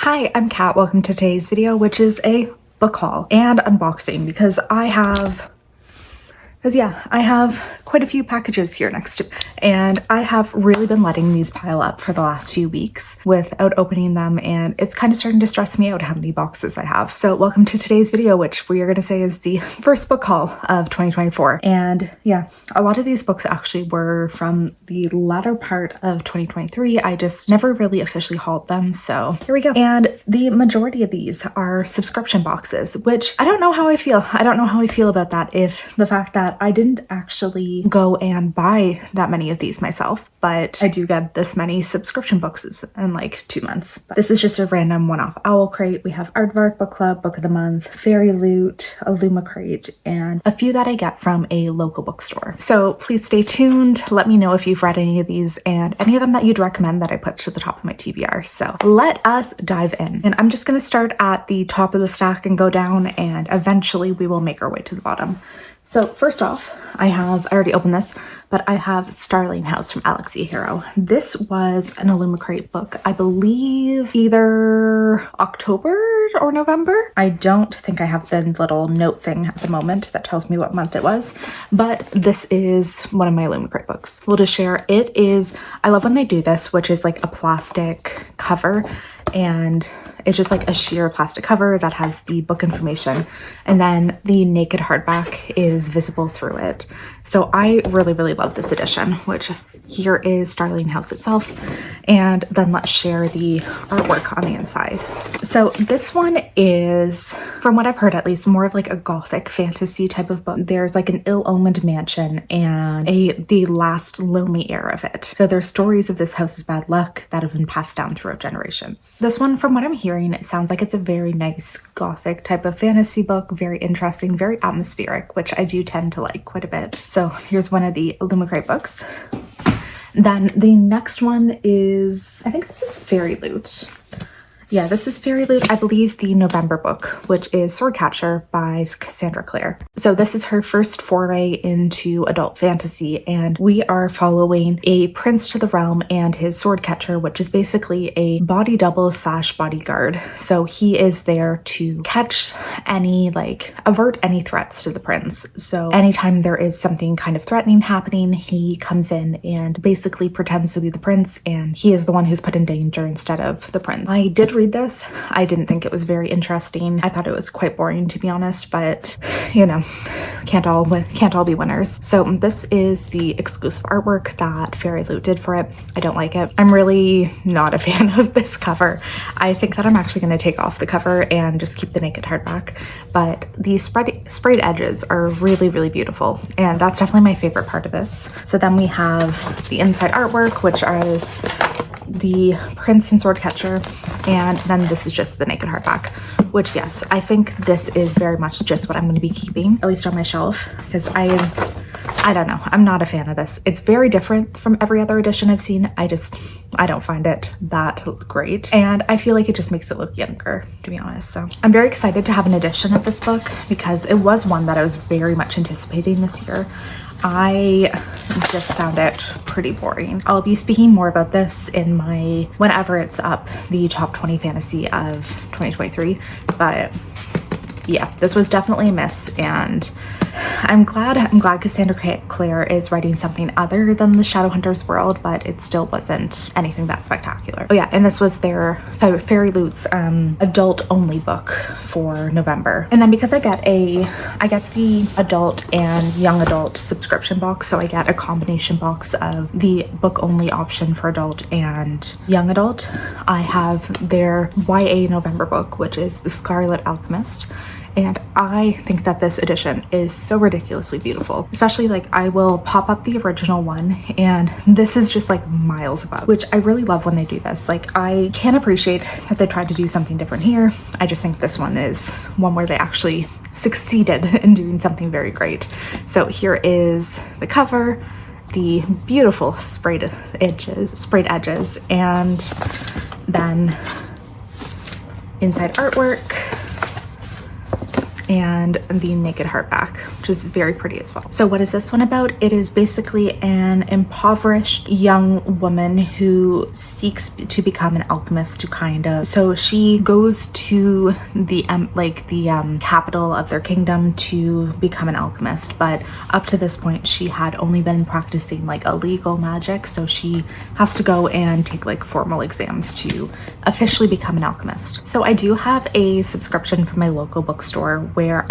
Hi, I'm Kat. Welcome to today's video, which is a book haul and unboxing because I have quite a few packages here next to me, and I have really been letting these pile up for the last few weeks without opening them, and it's kind of starting to stress me out how many boxes I have. So welcome to today's video, which we are going to say is the first book haul of 2024. And yeah, a lot of these books actually were from the latter part of 2023. I just never really officially hauled them, so here we go. And the majority of these are subscription boxes, which I don't know how I feel. I don't know how I feel about that, if the fact that I didn't actually go and buy that many of these myself, but I do get this many subscription boxes in like 2 months. But this is just a random one-off owl crate. We have Aardvark Book Club, Book of the Month, Fairyloot, illumicrate, and a few that I get from a local bookstore. So please stay tuned. Let me know if you've read any of these and any of them that you'd recommend that I put to the top of my TBR. So let us dive in. And I'm just going to start at the top of the stack and go down, and eventually we will make our way to the bottom. So first off, I already opened this, but I have Starling House from Alex E. Hero. This was an illumicrate book, I believe either October or November. I don't think I have the little note thing at the moment that tells me what month it was, but this is one of my illumicrate books. We'll just share. It is, I love when they do this, which is like a plastic cover, and it's just like a sheer plastic cover that has the book information, and then the naked hardback is visible through it. So I really, really love this edition, which here is Starling House itself, and then let's share the artwork on the inside. So this one is, from what I've heard at least, more of like a gothic fantasy type of book. There's like an ill-omened mansion and the last lonely heir of it. So there's stories of this house's bad luck that have been passed down throughout generations. This one, from what I'm hearing, it sounds like it's a very nice gothic type of fantasy book, very interesting, very atmospheric, which I do tend to like quite a bit. So here's one of the illumicrate books. Then the next one is, I think this is Fairyloot. Yeah, this is Fairyloot, I believe the November book, which is Swordcatcher by Cassandra Clare. So this is her first foray into adult fantasy, and we are following a prince to the realm and his swordcatcher, which is basically a body double / bodyguard. So he is there to catch avert any threats to the prince. So anytime there is something kind of threatening happening, he comes in and basically pretends to be the prince, and he is the one who's put in danger instead of the prince. I did read this. I didn't think it was very interesting. I thought it was quite boring, to be honest, but you know, can't all be winners. So this is the exclusive artwork that Fairyloot did for it. I don't like it. I'm really not a fan of this cover. I think that I'm actually going to take off the cover and just keep the naked hardback, but the sprayed edges are really, really beautiful, and that's definitely my favorite part of this. So then we have the inside artwork, which is the prince and swordcatcher, and then this is just the naked hardback, which, yes, I think this is very much just what I'm going to be keeping, at least on my shelf, because I don't know, I'm not a fan of this. It's very different from every other edition I've seen. I don't find it that great, and I feel like it just makes it look younger, to be honest. So I'm very excited to have an edition of this book because it was one that I was very much anticipating this year. I just found it pretty boring. I'll be speaking more about this in whenever it's up, the top 20 fantasy of 2023, but yeah, this was definitely a miss, and I'm glad Cassandra Clare is writing something other than the Shadowhunters world, but it still wasn't anything that spectacular. Oh yeah, and this was their Fairyloot's adult only book for November. And then because I get the adult and young adult subscription box, so I get a combination box of the book only option for adult and young adult, I have their YA November book, which is The Scarlet Alchemist. And I think that this edition is so ridiculously beautiful, especially like I will pop up the original one, and this is just like miles above, which I really love when they do this. Like, I can appreciate that they tried to do something different here. I just think this one is one where they actually succeeded in doing something very great. So here is the cover, the beautiful sprayed edges, and then inside artwork. and the naked hardback, which is very pretty as well. So what is this one about? It is basically an impoverished young woman who seeks to become an alchemist to so she goes to the capital of their kingdom to become an alchemist, but up to this point she had only been practicing like illegal magic, so she has to go and take like formal exams to officially become an alchemist. So I do have a subscription from my local bookstore where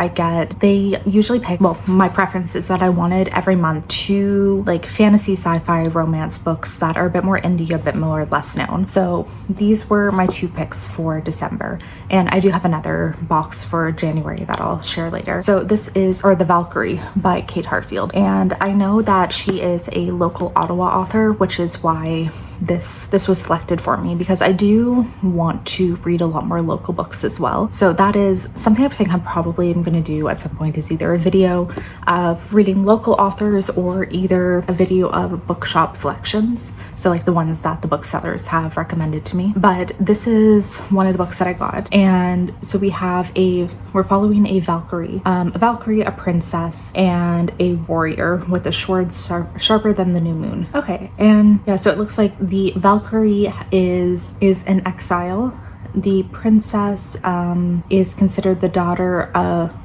they usually pick, well, my preference is that I wanted every month 2 like fantasy, sci-fi, romance books that are a bit more indie, a bit more less known. So these were my 2 picks for December, and I do have another box for January that I'll share later. So this is The Valkyrie by Kate Hartfield, and I know that she is a local Ottawa author, which is why this was selected for me, because I do want to read a lot more local books as well. So that is something I think I probably am going to do at some point, is either a video of reading local authors or either a video of bookshop selections, so like the ones that the booksellers have recommended to me. But this is one of the books that I got, and so we're following a Valkyrie, a princess, and a warrior with a sword sharper than the new moon. Okay, and yeah, so it looks like the Valkyrie is in exile. The princess is considered the daughter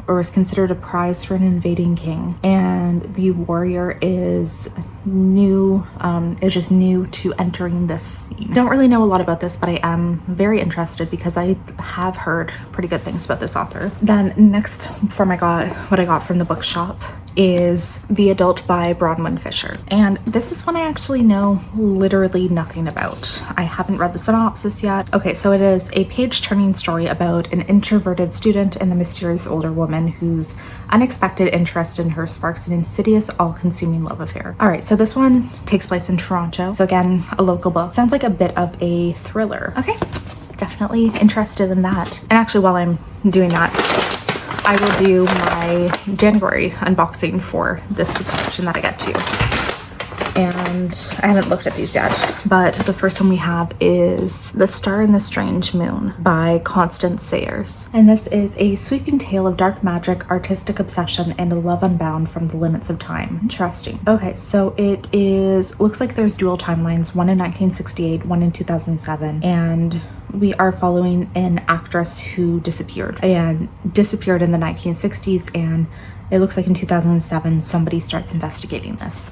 or is considered a prize for an invading king, and the warrior is just new to entering this scene. I don't really know a lot about this, but I am very interested because I have heard pretty good things about this author. Then next what I got from the bookshop is The Adult by Bronwyn Fisher, and this is one I actually know literally nothing about. I haven't read the synopsis yet. Okay, so it is a page-turning story about an introverted student and the mysterious older woman whose unexpected interest in her sparks an insidious, all-consuming love affair. All right, so this one takes place in Toronto, so again, a local book. Sounds like a bit of a thriller. Okay, definitely interested in that. And actually, while I'm doing that, I will do my January unboxing for this subscription that I get to. And I haven't looked at these yet, but the first one we have is The Star and the Strange Moon by Constance Sayers. And this is a sweeping tale of dark magic, artistic obsession, and a love unbound from the limits of time. Interesting. Okay, so looks like there's dual timelines, one in 1968, one in 2007, and we are following an actress who disappeared in the 1960s, and it looks like in 2007 somebody starts investigating this.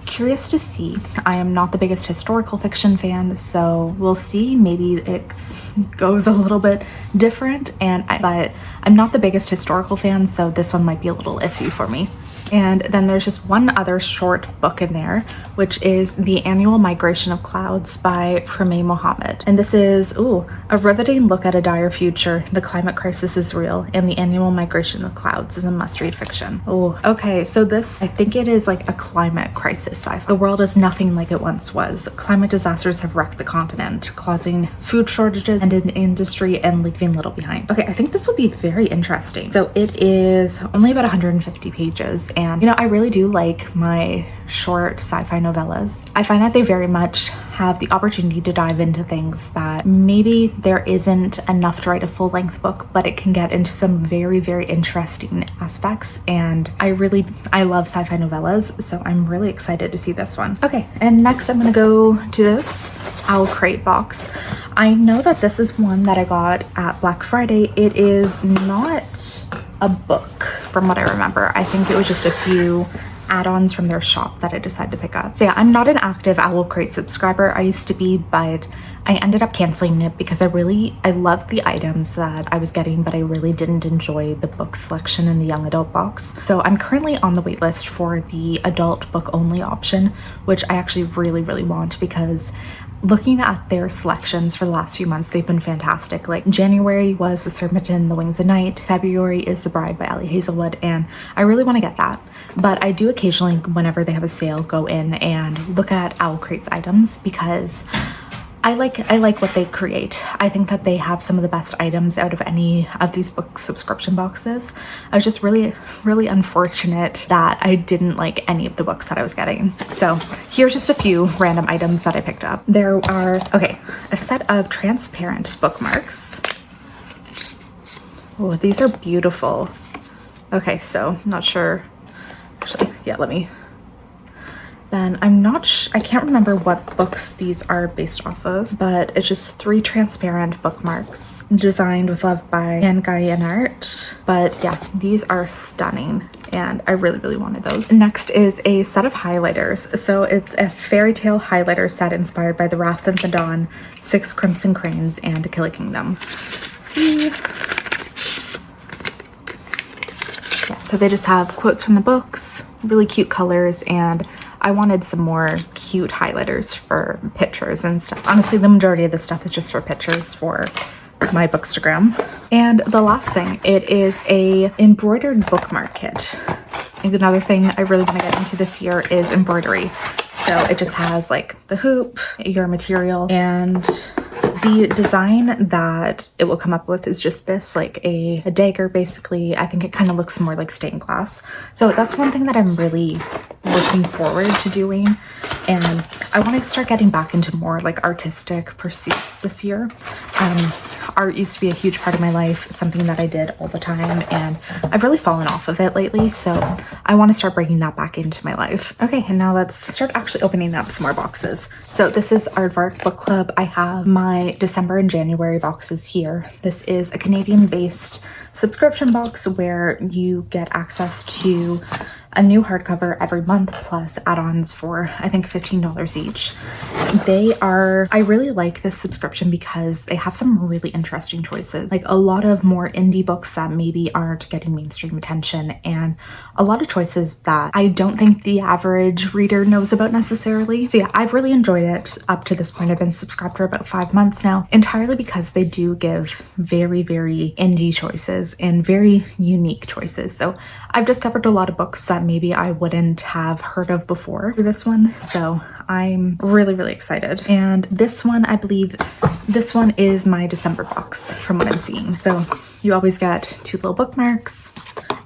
Curious to see. I am not the biggest historical fiction fan, so we'll see. Maybe it goes a little bit different, but I'm not the biggest historical fan, so this one might be a little iffy for me. And then there's just one other short book in there, which is The Annual Migration of Clouds by Premay Mohammed. And this is, a riveting look at a dire future. The climate crisis is real, and the annual migration of clouds is a must-read fiction. Okay, so this, I think it is like a climate crisis sci-fi. The world is nothing like it once was. Climate disasters have wrecked the continent, causing food shortages and an industry and leaving little behind. Okay, I think this will be very interesting. So it is only about 150 pages. And, I really do like my short sci-fi novellas. I find that they very much have the opportunity to dive into things that maybe there isn't enough to write a full-length book, but it can get into some very, very interesting aspects. And I love sci-fi novellas, so I'm really excited to see this one. Okay, and next I'm gonna go to this illumicrate box. I know that this is one that I got at Black Friday. It is not a book from what I remember. I think it was just a few add-ons from their shop that I decided to pick up. So yeah, I'm not an active illumicrate subscriber. I used to be, but I ended up canceling it because I loved the items that I was getting, but I really didn't enjoy the book selection in the young adult box. So I'm currently on the wait list for the adult book only option, which I actually really, really want, because looking at their selections for the last few months, they've been fantastic. Like January was The Serpent and the Wings of Night, February is The Bride by Ali Hazelwood, and I really want to get that. But I do occasionally, whenever they have a sale, go in and look at illumicrate's items because I like what they create. I think that they have some of the best items out of any of these book subscription boxes. I was just really, really unfortunate that I didn't like any of the books that I was getting. So here's just a few random items that I picked up. There are, a set of transparent bookmarks. Oh, these are beautiful. Okay, so I'm not sure. Actually, yeah, let me. Then I can't remember what books these are based off of, but it's just 3 transparent bookmarks designed with love by Anne Guy in Art. But yeah, these are stunning and I really, really wanted those. Next is a set of highlighters. So it's a fairy tale highlighter set inspired by The Wrath of the Dawn, 6 Crimson Cranes, and A Killing Kingdom. See? Yeah, so they just have quotes from the books, really cute colors, and I wanted some more cute highlighters for pictures and stuff. Honestly, the majority of this stuff is just for pictures for my Bookstagram. And the last thing, it is a embroidered bookmark kit. And another thing I really want to get into this year is embroidery. So it just has like the hoop, your material, and the design that it will come up with is just this, like a dagger basically. I think it kind of looks more like stained glass. So that's one thing that I'm really looking forward to doing. And I want to start getting back into more like artistic pursuits this year. Art used to be a huge part of my life, something that I did all the time, and I've really fallen off of it lately, so I want to start bringing that back into my life. Okay, and now let's start actually opening up some more boxes. So this is Aardvark Book Club. I have my December and January boxes here. This is a Canadian-based subscription box where you get access to a new hardcover every month plus add-ons for I think $15 each. I really like this subscription because they have some really interesting choices, like a lot of more indie books that maybe aren't getting mainstream attention, and a lot of choices that I don't think the average reader knows about necessarily. So yeah, I've really enjoyed it up to this point. I've been subscribed for about 5 months now, entirely because they do give very, very indie choices and very unique choices. So I've discovered a lot of books that maybe I wouldn't have heard of before for this one. So I'm really, really excited. And this one, I believe this one is my December box from what I'm seeing. So you always get 2 little bookmarks.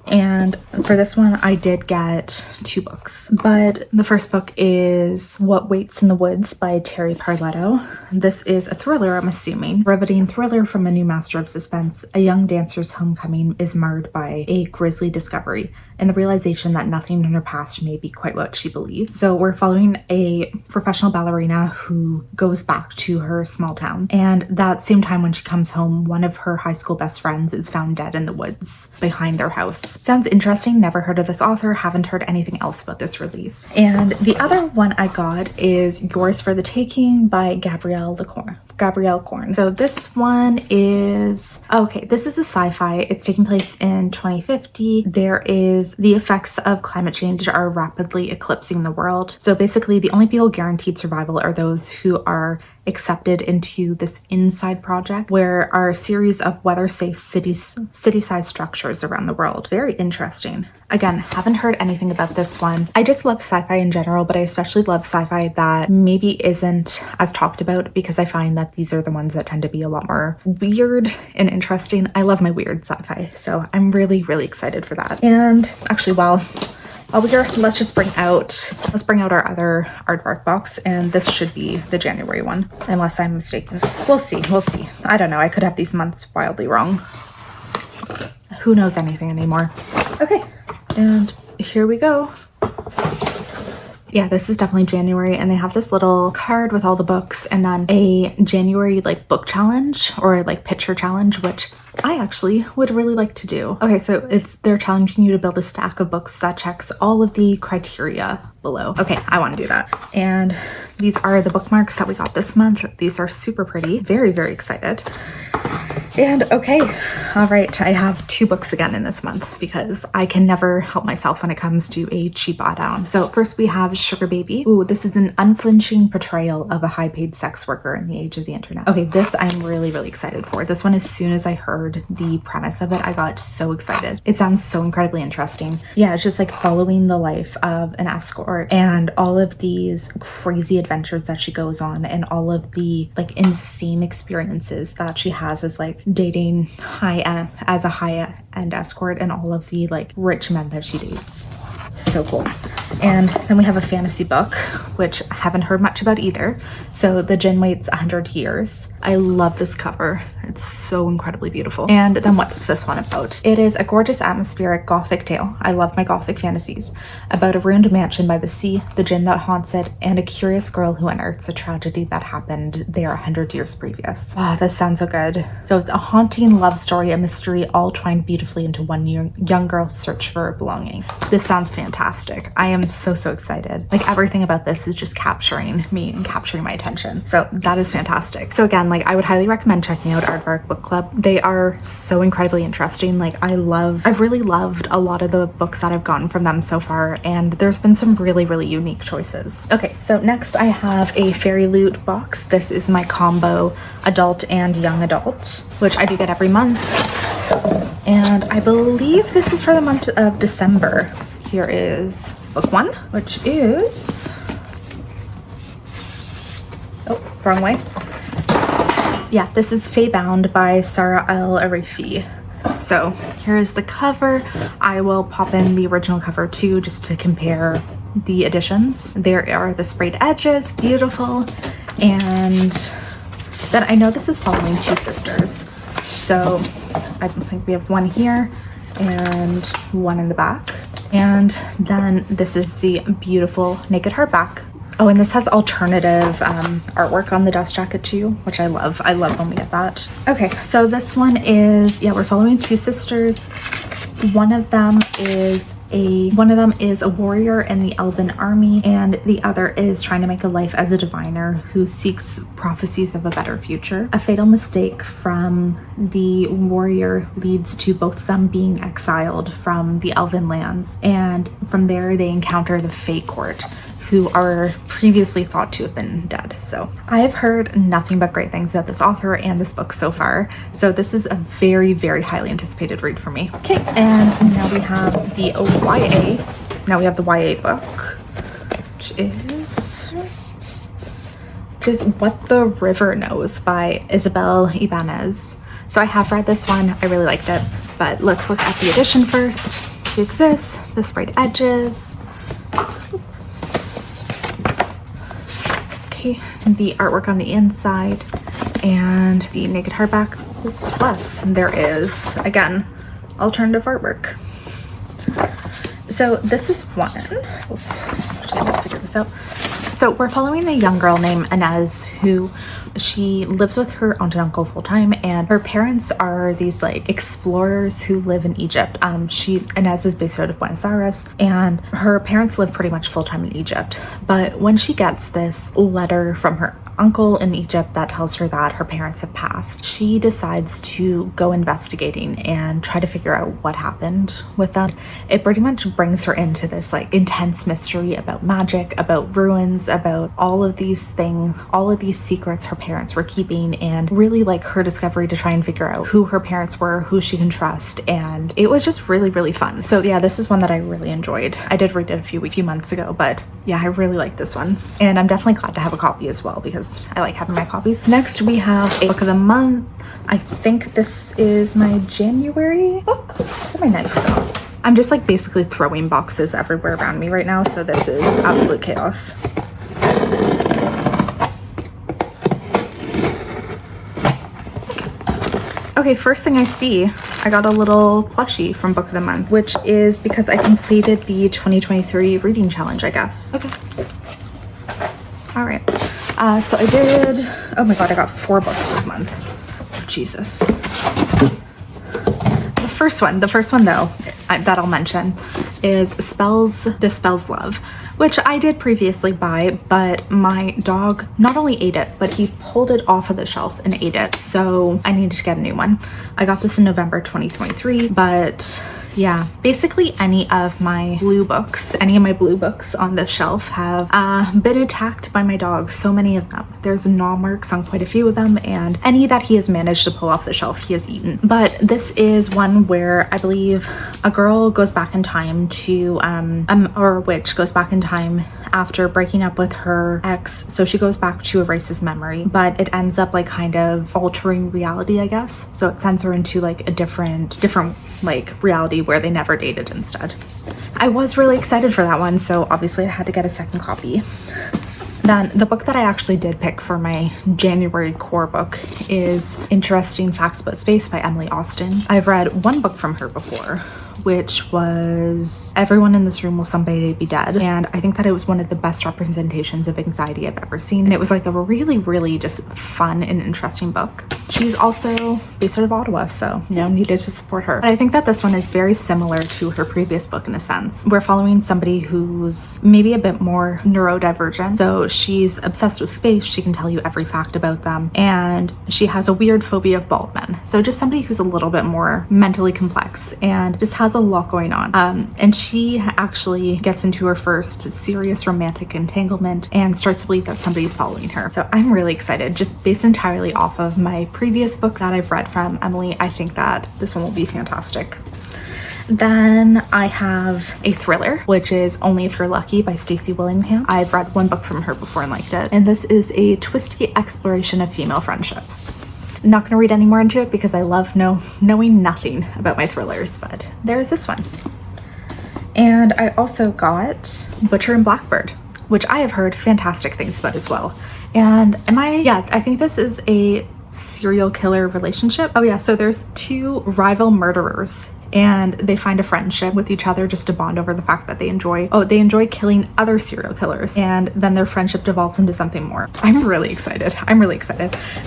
And for this one, I did get 2 books. But the first book is What Waits in the Woods by Terry Parletto. This is a thriller, I'm assuming. Riveting thriller from a new master of suspense. A young dancer's homecoming is marred by a grisly discovery and the realization that nothing in her past may be quite what she believed. So we're following a professional ballerina who goes back to her small town. And that same time when she comes home, one of her high school best friends is found dead in the woods behind their house. Sounds interesting. Never heard of this author. Haven't heard anything else about this release. And the other one I got is Yours for the Taking by Gabrielle Korn. So this one is, okay, this is a sci-fi. It's taking place in 2050. There is the effects of climate change are rapidly eclipsing the world. So basically the only people guaranteed survival are those who are accepted into this inside project where are a series of weather-safe city-sized structures around the world. Very interesting. Again, haven't heard anything about this one. I just love sci-fi in general, but I especially love sci-fi that maybe isn't as talked about because I find that these are the ones that tend to be a lot more weird and interesting. I love my weird sci-fi, so I'm really, really excited for that. And actually, while we're here, let's bring out our other aardvark box, and this should be the January one, unless I'm mistaken. We'll see. I don't know. I could have these months wildly wrong. Who knows anything anymore? Okay, and here we go. Yeah, this is definitely January, and they have this little card with all the books and then a January like book challenge or like picture challenge, which I actually would really like to do. Okay, so they're challenging you to build a stack of books that checks all of the criteria below. Okay, I want to do that. And these are the bookmarks that we got this month. These are super pretty. Very, very excited. And okay, all right, I have 2 books again in this month because I can never help myself when it comes to a cheap add-on. So first we have Sugar Baby. Ooh, this is an unflinching portrayal of a high-paid sex worker in the age of the internet. Okay, this I'm really, really excited for. This one, as soon as I heard the premise of it, I got so excited. It sounds so incredibly interesting. Yeah, it's just like following the life of an escort and all of these crazy adventures that she goes on and all of the like insane experiences that she has as like dating high-end escort and all of the like rich men that she dates. So cool. And then we have a fantasy book, which I haven't heard much about either. So The Djinn Waits 100 Years. I love this cover. It's so incredibly beautiful. And then what's this one about? It is a gorgeous atmospheric gothic tale. I love my gothic fantasies. About a ruined mansion by the sea, the djinn that haunts it, and a curious girl who unearths a tragedy that happened there 100 years previous. Oh, this sounds so good. So it's a haunting love story, a mystery, all twined beautifully into one young girl's search for belonging. This sounds fantastic. I am so excited. Like, everything about this is just capturing me and capturing my attention. So that is fantastic. So again, like, I would highly recommend checking out Aardvark Book Club. They are so incredibly interesting. Like, I've really loved a lot of the books that I've gotten from them so far, and there's been some really unique choices. Okay, so next I have a fairyloot box. This is my combo adult and young adult, which I do get every month. And I believe this is for the month of December. Here is book 1, which is, oh, wrong way. Yeah, this is Feybound by Sarah L. Arifi. So here is the cover. I will pop in the original cover too, just to compare the editions. There are the sprayed edges, beautiful. And then I know this is following Two Sisters. So I think we have one here and one in the back. And then this is the beautiful naked hardback. Oh, and this has alternative artwork on the dust jacket too, which I love. I love when we get that. Okay, so this one is, yeah, we're following Two Sisters. One of them is a warrior in the elven army, and the other is trying to make a life as a diviner who seeks prophecies of a better future. A fatal mistake from the warrior leads to both of them being exiled from the elven lands, and from there they encounter the Fae Court, who are previously thought to have been dead. So I've heard nothing but great things about this author and this book so far. So this is a very highly anticipated read for me. Okay, and now we have the YA. Now we have the YA book, which is What the River Knows by Isabel Ibanez. So I have read this one. I really liked it, but let's look at the edition first. Is this the sprayed edges? The artwork on the inside and the naked hardback, plus there is, again, alternative artwork. So this is one. I have to figure this out. So we're following a young girl named Inez who she lives with her aunt and uncle full time, and her parents are these like explorers who live in Egypt. Inez is based out of Buenos Aires, and her parents live pretty much full time in Egypt. But when she gets this letter from her uncle in Egypt that tells her that her parents have passed, she decides to go investigating and try to figure out what happened with them. It pretty much brings her into this like intense mystery about magic, about ruins, about all of these things, all of these secrets her parents were keeping, and really like her discovery to try and figure out who her parents were, who she can trust. And it was just really fun. So yeah, this is one that I really enjoyed. I did read it a few months ago, but yeah, I really like this one, and I'm definitely glad to have a copy as well because I like having my copies. Next we have a book of the month. I think this is my January book. Where'd my knife go? I'm just like basically throwing boxes everywhere around me right now, so this is absolute chaos. Okay, first thing I see, I got a little plushie from Book of the Month, which is because I completed the 2023 reading challenge, I guess. Okay. All right. So I did, oh my God, I got 4 books this month. Oh, Jesus. The first one though, that I'll mention is This Spells Love, which I did previously buy, but my dog not only ate it, but he pulled it off of the shelf and ate it. So I needed to get a new one. I got this in November 2023, but yeah, basically any of my blue books on the shelf have been attacked by my dog. So many of them. There's gnaw marks on quite a few of them, and any that he has managed to pull off the shelf, he has eaten. But this is one where I believe a girl goes back in time to, or a witch goes back in time after breaking up with her ex. So she goes back to erase his memory, but it ends up like kind of altering reality, I guess. So it sends her into like a different like reality where they never dated instead. I was really excited for that one, so obviously I had to get a second copy. Then the book that I actually did pick for my January core book is Interesting Facts About Space by Emily Austen. I've read one book from her before, which was Everyone in This Room Will Someday Be Dead. And I think that it was one of the best representations of anxiety I've ever seen. And it was like a really, really just fun and interesting book. She's also based out of Ottawa, so, you know, needed to support her. But I think that this one is very similar to her previous book in a sense. We're following somebody who's maybe a bit more neurodivergent. So she's obsessed with space. She can tell you every fact about them. And she has a weird phobia of bald men. So just somebody who's a little bit more mentally complex and just has a lot going on. And she actually gets into her first serious romantic entanglement and starts to believe that somebody's following her. So I'm really excited, just based entirely off of my previous book that I've read from Emily. I think that this one will be fantastic. Then I have a thriller, which is Only If You're Lucky by Stacey Willingham. I've read one book from her before and liked it. And this is a twisty exploration of female friendship. I'm not going to read any more into it because I love knowing nothing about my thrillers, but there's this one. And I also got Butcher and Blackbird, which I have heard fantastic things about as well. And I think this is a serial killer relationship. Oh yeah, so there's two rival murderers and they find a friendship with each other just to bond over the fact that they enjoy killing other serial killers, and then their friendship devolves into something more. I'm really excited.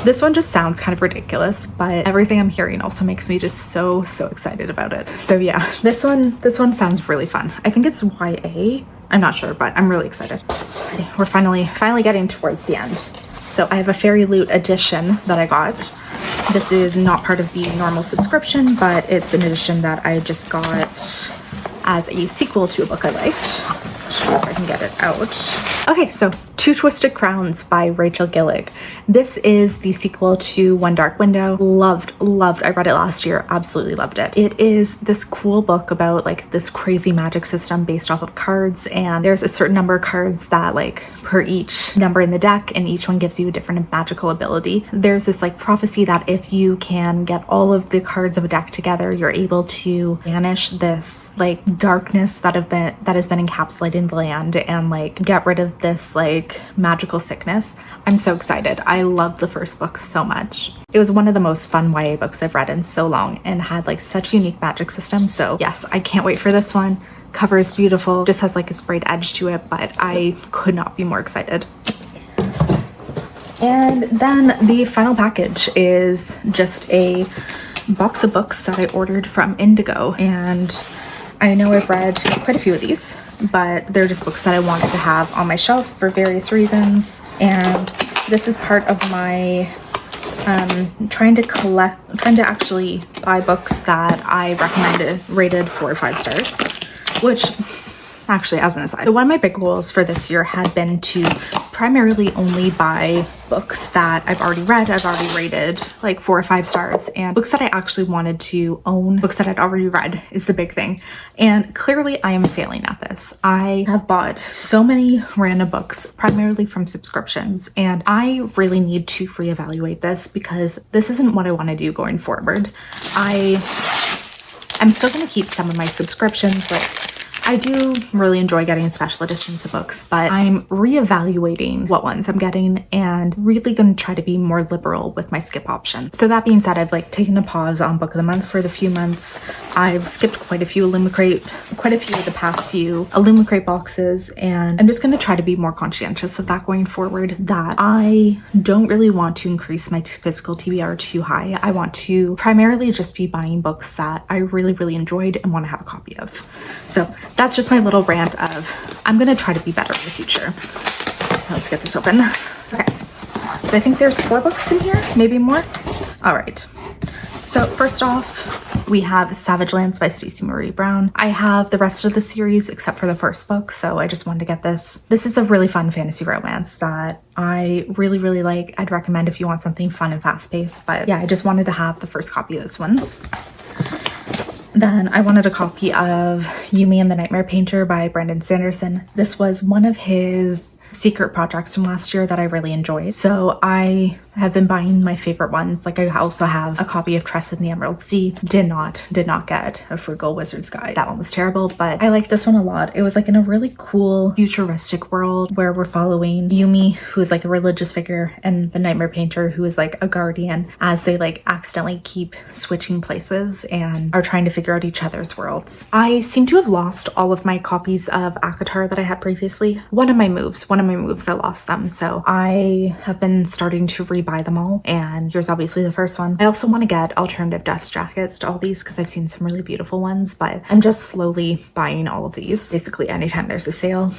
This one just sounds kind of ridiculous, but everything I'm hearing also makes me just so excited about it. So yeah, this one sounds really fun. I think it's YA. I'm not sure, but I'm really excited. Okay, we're finally getting towards the end. So I have a fairyloot edition that I got. This is not part of the normal subscription, but it's an edition that I just got as a sequel to a book I liked. Not sure if I can get it out. Okay, so Two Twisted Crowns by Rachel Gillig. This is the sequel to One Dark Window. Loved. I read it last year. Absolutely loved it. It is this cool book about like this crazy magic system based off of cards, and there's a certain number of cards that like per each number in the deck, and each one gives you a different magical ability. There's this like prophecy that if you can get all of the cards of a deck together, you're able to banish this like darkness that has been encapsulated in the land and like get rid of this like magical sickness. I'm so excited. I loved the first book so much. It was one of the most fun YA books I've read in so long and had like such a unique magic system. So yes, I can't wait for this one. Cover is beautiful, just has like a sprayed edge to it, but I could not be more excited. And then the final package is just a box of books that I ordered from Indigo, and I know I've read quite a few of these, but they're just books that I wanted to have on my shelf for various reasons. And this is part of my trying to actually buy books that I recommended rated 4 or 5 stars, which actually, as an aside, one of my big goals for this year had been to primarily only buy books that I've already read, I've already rated like 4 or 5 stars, and books that I actually wanted to own, books that I'd already read is the big thing. And clearly I am failing at this. I have bought so many random books, primarily from subscriptions, and I really need to reevaluate this because this isn't what I want to do going forward. I'm still going to keep some of my subscriptions. Like, I do really enjoy getting special editions of books, but I'm reevaluating what ones I'm getting and really going to try to be more liberal with my skip option. So that being said, I've like taken a pause on Book of the Month for the few months. I've skipped quite a few of the past few illumicrate boxes, and I'm just going to try to be more conscientious of that going forward, that I don't really want to increase my physical TBR too high. I want to primarily just be buying books that I really enjoyed and want to have a copy of. So that's just my little rant of I'm going to try to be better in the future. Let's get this open. Okay, so I think there's 4 books in here, maybe more. All right. So first off, we have Savage Lands by Stacey Marie Brown. I have the rest of the series except for the first book, so I just wanted to get this. This is a really fun fantasy romance that I really like. I'd recommend if you want something fun and fast-paced, but yeah, I just wanted to have the first copy of this one. Then I wanted a copy of Yumi and the Nightmare Painter by Brandon Sanderson. This was one of his secret projects from last year that I really enjoyed. So I have been buying my favorite ones. Like I also have a copy of Tress in the Emerald Sea. Did not get a Frugal Wizard's Guide. That one was terrible, but I like this one a lot. It was like in a really cool futuristic world where we're following Yumi, who is like a religious figure, and the Nightmare Painter, who is like a guardian, as they like accidentally keep switching places and are trying to figure out each other's worlds. I seem to have lost all of my copies of ACOTAR that I had previously. One of my moves, I lost them. So I have been starting to rebuy them all, and here's obviously the first one. I also want to get alternative dust jackets to all these because I've seen some really beautiful ones, but I'm just slowly buying all of these basically anytime there's a sale.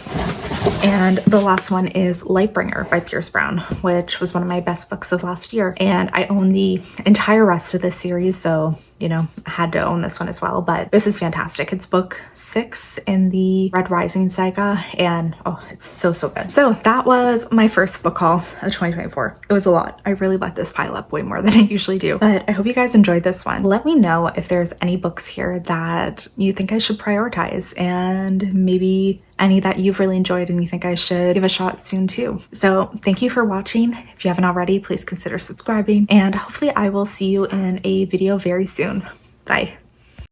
And the last one is Lightbringer by Pierce Brown, which was one of my best books of last year, and I own the entire rest of this series, so you know, I had to own this one as well, but this is fantastic. It's book 6 in the Red Rising saga, and oh, it's so good. So that was my first book haul of 2024. It was a lot. I really let this pile up way more than I usually do, but I hope you guys enjoyed this one. Let me know if there's any books here that you think I should prioritize, and maybe any that you've really enjoyed and you think I should give a shot soon too. So thank you for watching. If you haven't already, please consider subscribing, and hopefully I will see you in a video very soon. Bye.